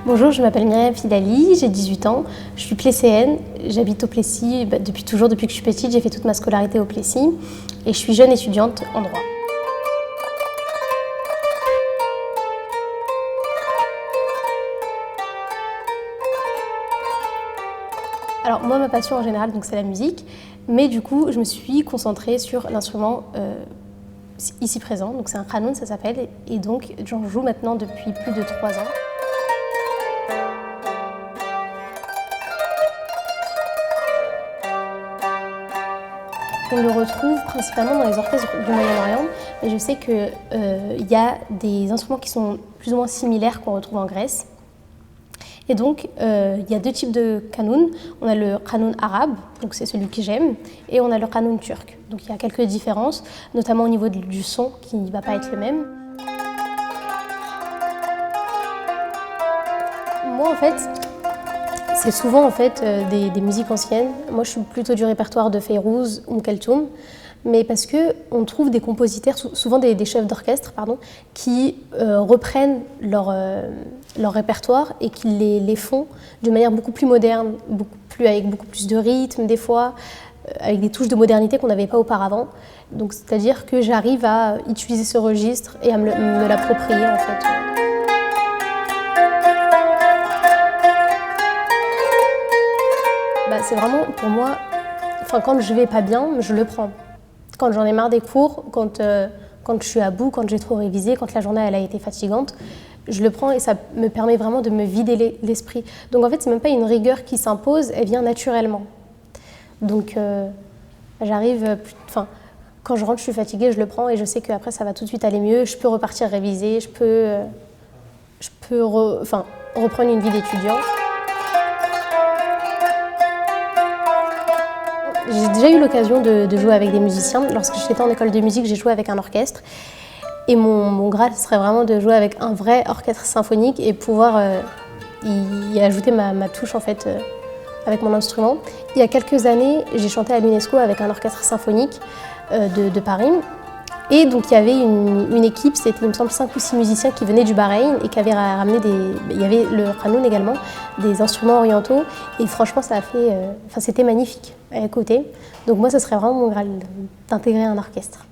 Bonjour, je m'appelle Myriam Filali, j'ai 18 ans, je suis plécéenne, j'habite au Plessis depuis toujours, depuis que je suis petite, j'ai fait toute ma scolarité au Plessis et je suis jeune étudiante en droit. Alors moi, ma passion en général, c'est la musique, mais du coup, je me suis concentrée sur l'instrument ici présent, donc c'est un qanun, ça s'appelle, et donc j'en joue maintenant depuis plus de 3 ans. On le retrouve principalement dans les orchestres du Moyen-Orient, mais je sais qu'il y a des instruments qui sont plus ou moins similaires qu'on retrouve en Grèce. Et donc, il y a deux types de qanun. On a le qanun arabe, donc c'est celui que j'aime, et on a le qanun turc. Donc il y a quelques différences, notamment au niveau du son qui ne va pas être le même. Moi, en fait, c'est souvent des musiques anciennes. Moi, je suis plutôt du répertoire de Fayrouz, Kalthoum, mais parce qu'on trouve des compositeurs, souvent des chefs d'orchestre, qui reprennent leur répertoire et qui les font d'une manière beaucoup plus moderne, avec beaucoup plus de rythme des fois, avec des touches de modernité qu'on n'avait pas auparavant. Donc, c'est-à-dire que j'arrive à utiliser ce registre et à me l'approprier en fait. C'est vraiment, pour moi, quand je vais pas bien, je le prends. Quand j'en ai marre des cours, quand je suis à bout, quand j'ai trop révisé, quand la journée elle a été fatigante, je le prends et ça me permet vraiment de me vider l'esprit. Donc en fait, c'est même pas une rigueur qui s'impose, elle vient naturellement. Donc quand je rentre, je suis fatiguée, je le prends et je sais qu'après ça va tout de suite aller mieux, je peux repartir réviser, je peux reprendre une vie d'étudiant. J'ai déjà eu l'occasion de jouer avec des musiciens. Lorsque j'étais en école de musique, j'ai joué avec un orchestre. Et mon Graal serait vraiment de jouer avec un vrai orchestre symphonique et pouvoir y ajouter ma touche en fait, avec mon instrument. Il y a quelques années, j'ai chanté à l'UNESCO avec un orchestre symphonique de Paris. Et donc il y avait une équipe, c'était il me semble 5 ou 6 musiciens qui venaient du Bahreïn et qui avaient ramené il y avait le qanun également, des instruments orientaux. Et franchement, c'était magnifique à écouter. Donc moi, ce serait vraiment mon Graal d'intégrer un orchestre.